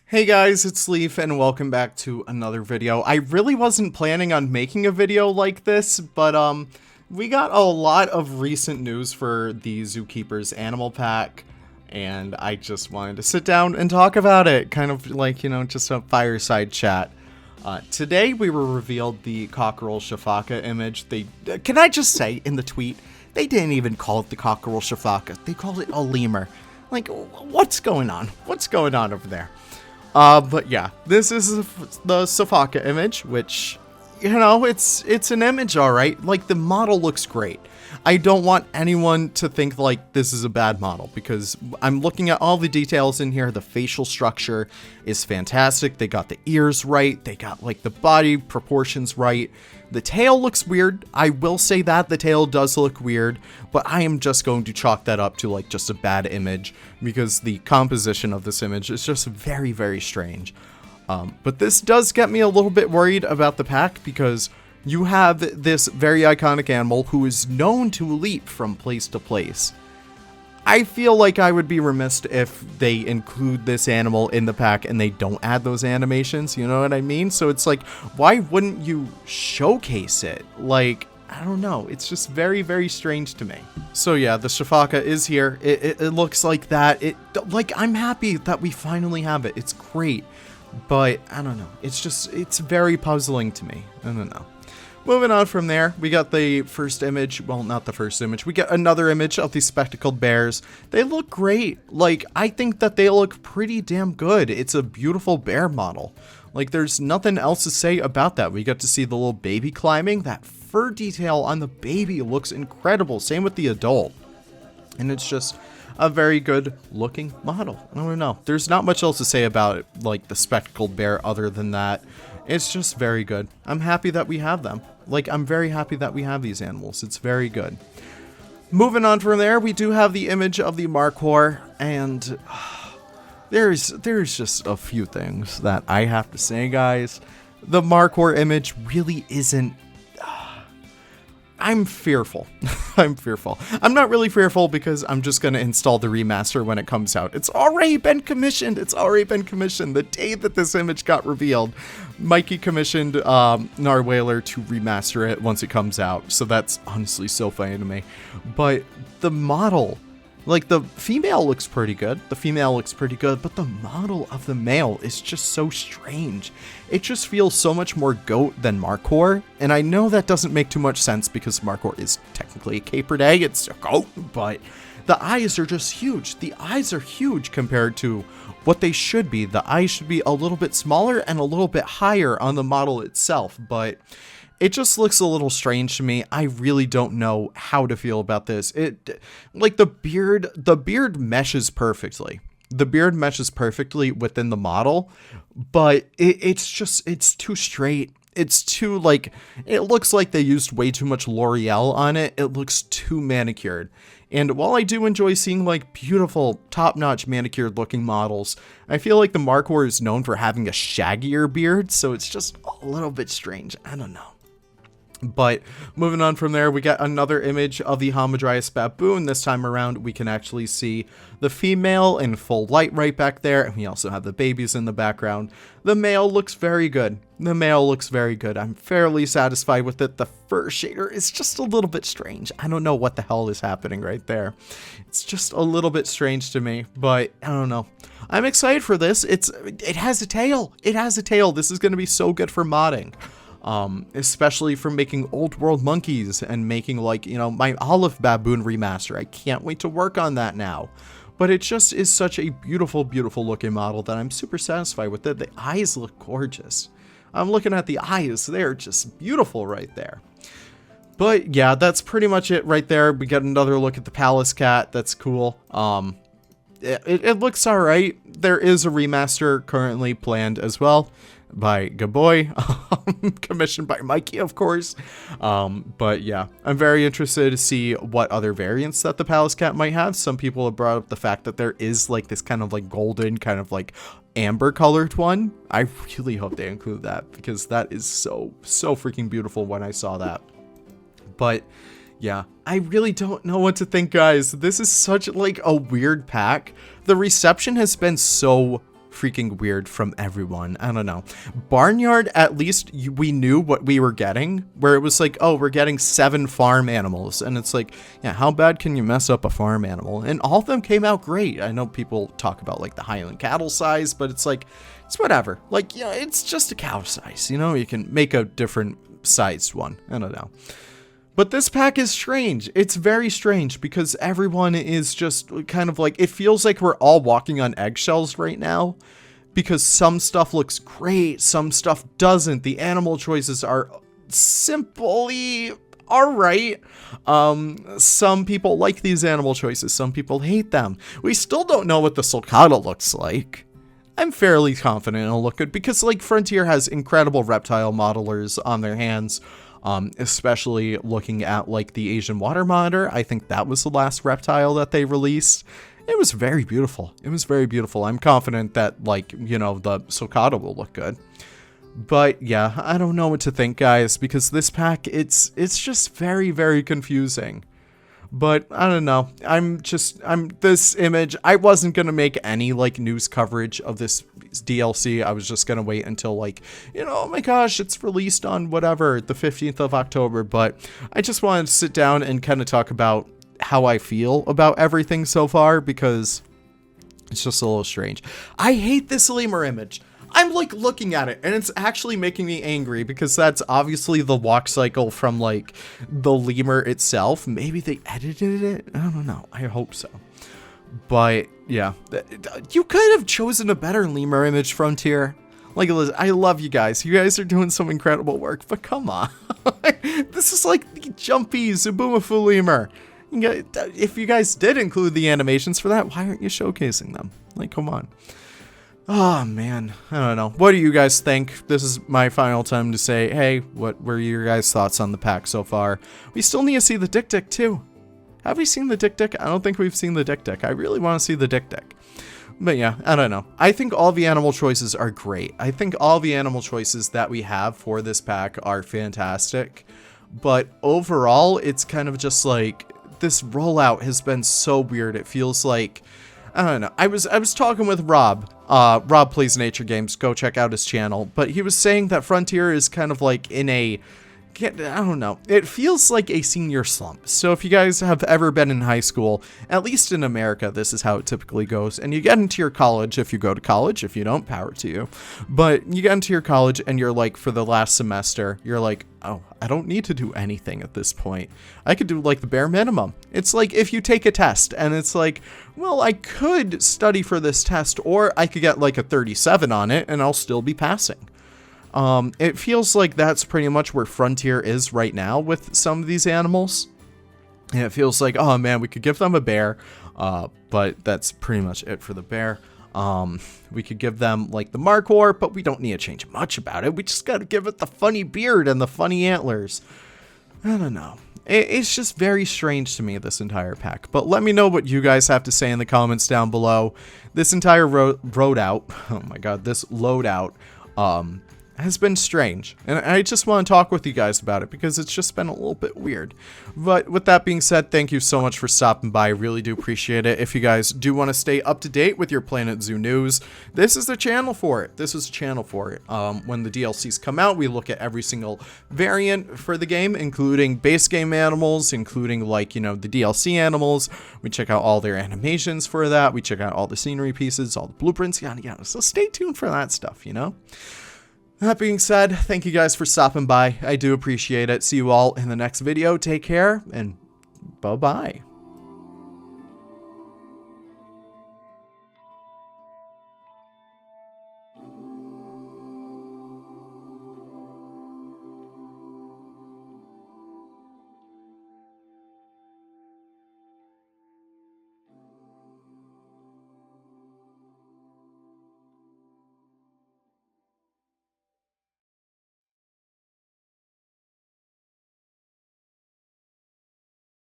Hey guys, it's Leaf and welcome back to another video. I really wasn't planning on making a video like this, but we got a lot of recent news for the Zookeeper's animal pack, and I just wanted to sit down and talk about it, kind of like, just a fireside chat. Today we were revealed the cockerel Sifaka image. Can I just say in the tweet, they didn't even call it the cockerel Sifaka. They called it a lemur. Like, what's going on? What's going on over there? But yeah, this is the Sifaka image, which, it's an image, alright. Like, the model looks great. I don't want anyone to think, like, this is a bad model, because I'm looking at all the details in here. The facial structure is fantastic. They got the ears right. They got, like, the body proportions right. The tail looks weird. I will say that the tail does look weird, but I am just going to chalk that up to, like, just a bad image, because the composition of this image is just very, very strange. But this does get me a little bit worried about the pack, because you have this very iconic animal who is known to leap from place to place. I feel like I would be remiss if they include this animal in the pack and they don't add those animations, you know what I mean? So it's like, why wouldn't you showcase it? Like, I don't know, it's just very, very strange to me. So yeah, the Sifaka is here. It looks like that. I'm happy that we finally have it. It's great. But, I don't know, it's very puzzling to me. I don't know. Moving on from there, we got the first image. Well, not the first image. We get another image of these spectacled bears. They look great. Like, I think that they look pretty damn good. It's a beautiful bear model. Like, there's nothing else to say about that. We get to see the little baby climbing. That fur detail on the baby looks incredible. Same with the adult. And it's just a very good looking model. I don't know. There's not much else to say about it, like the spectacled bear, other than that. It's just very good. I'm happy that we have them. Like, I'm very happy that we have these animals. It's very good. Moving on from there, we do have the image of the Markhor, and there's just a few things that I have to say, guys. The Markhor image really isn't. I'm fearful. I'm fearful. I'm not really fearful because I'm just going to install the remaster when it comes out. It's already been commissioned. It's already been commissioned. The day that this image got revealed, Mikey commissioned Narwhaler to remaster it once it comes out. So that's honestly so funny to me. But the model, like, the female looks pretty good. The female looks pretty good, but the model of the male is just so strange. It just feels so much more goat than Markhor, and I know that doesn't make too much sense because Markhor is technically a capered egg, it's a goat, but the eyes are just huge. The eyes are huge compared to what they should be. The eyes should be a little bit smaller and a little bit higher on the model itself, but it just looks a little strange to me. I really don't know how to feel about this. Like, the beard meshes perfectly. The beard meshes perfectly within the model, but it's too straight. It's too, like, it looks like they used way too much L'Oreal on it. It looks too manicured. And while I do enjoy seeing, like, beautiful, top-notch manicured looking models, I feel like the Markhor is known for having a shaggier beard, so it's just a little bit strange. I don't know. But moving on from there, we got another image of the Hamadryas Baboon. This time around, we can actually see the female in full light right back there. And we also have the babies in the background. The male looks very good. The male looks very good. I'm fairly satisfied with it. The fur shader is just a little bit strange. I don't know what the hell is happening right there. It's just a little bit strange to me, but I don't know. I'm excited for this. It has a tail. It has a tail. This is going to be so good for modding. Especially for making old world monkeys and making, like, my olive baboon remaster. I can't wait to work on that now. But it just is such a beautiful, beautiful looking model that I'm super satisfied with it. The eyes look gorgeous. I'm looking at the eyes. They're just beautiful right there. But yeah, that's pretty much it right there. We get another look at the Pallas Cat. That's cool. It looks alright. There is a remaster currently planned as well by Gaboy, commissioned by Mikey, of course. But yeah, I'm very interested to see what other variants that the Pallas Cat might have. Some people have brought up the fact that there is, like, this kind of, like, golden, kind of, like, amber colored one. I really hope they include that, because that is so freaking beautiful when I saw that. But yeah, I really don't know what to think, guys. This is such, like, a weird pack. The reception has been so freaking weird from everyone. I don't know. Barnyard, at least we knew what we were getting, where it was like, oh, we're getting 7 farm animals. And it's like, yeah, how bad can you mess up a farm animal? And all of them came out great. I know people talk about like the Highland cattle size, but it's like, it's whatever. Like, yeah, it's just a cow size, you know, you can make a different sized one. I don't know. But this pack is strange. It's very strange because everyone is just kind of like, it feels like we're all walking on eggshells right now because some stuff looks great, some stuff doesn't. The animal choices are simply all right. Some people like these animal choices. Some people hate them. We still don't know what the sulcata looks like. I'm fairly confident it'll look good because like Frontier has incredible reptile modelers on their hands. Especially looking at like the Asian water monitor. I think that was the last reptile that they released. It was very beautiful. It was very beautiful. I'm confident that like, you know, the sulcata will look good. But yeah, I don't know what to think, guys, because this pack, it's just very, very confusing. But I don't know. This image, I wasn't going to make any like news coverage of this DLC. I was just going to wait until like, you know, oh my gosh, it's released on whatever, the 15th of October. But I just wanted to sit down and kind of talk about how I feel about everything so far because it's just a little strange. I hate this lemur image. I'm like looking at it and it's actually making me angry because that's obviously the walk cycle from like the lemur itself. Maybe they edited it. I don't know. I hope so. But yeah, you could have chosen a better lemur image, Frontier. Like, I love you guys. You guys are doing some incredible work, but come on. This is like the jumpy Zubumafu lemur. If you guys did include the animations for that, why aren't you showcasing them? Like, come on. Oh, man. I don't know. What do you guys think? This is my final time to say, hey, what were your guys' thoughts on the pack so far? We still need to see the Dick Dick, too. Have we seen the Dick Dick? I don't think we've seen the Dick Dick. I really want to see the Dick Dick. But yeah, I don't know. I think all the animal choices are great. I think all the animal choices that we have for this pack are fantastic. But overall, it's kind of just like, this rollout has been so weird. It feels like, I don't know. I was talking with Rob. Rob plays nature games. Go check out his channel. But he was saying that Frontier is kind of like in a, I don't know. It feels like a senior slump. So if you guys have ever been in high school, at least in America, this is how it typically goes. And you get into your college, if you go to college, if you don't, power to you. But you get into your college and you're like, for the last semester, you're like, oh, I don't need to do anything at this point. I could do like the bare minimum. It's like if you take a test and it's like, well, I could study for this test or I could get like a 37 on it and I'll still be passing. It feels like that's pretty much where Frontier is right now with some of these animals. And it feels like, oh man, we could give them a bear, but that's pretty much it for the bear. We could give them like the Markhor, but we don't need to change much about it. We just got to give it the funny beard and the funny antlers. I don't know. It's just very strange to me, this entire pack. But let me know what you guys have to say in the comments down below. This entire loadout, oh my god, this loadout, has been strange, and I just want to talk with you guys about it because it's just been a little bit weird. But with that being said, thank you so much for stopping by. I really do appreciate it. If you guys do want to stay up to date with your Planet Zoo news, this is the channel for it. This is the channel for it. When the DLCs come out, we look at every single variant for the game, including base game animals, including like, you know, the DLC animals. We check out all their animations for that. We check out all the scenery pieces, all the blueprints, yada yada. So stay tuned for that stuff, you know? That being said, thank you guys for stopping by. I do appreciate it. See you all in the next video. Take care, and bye-bye.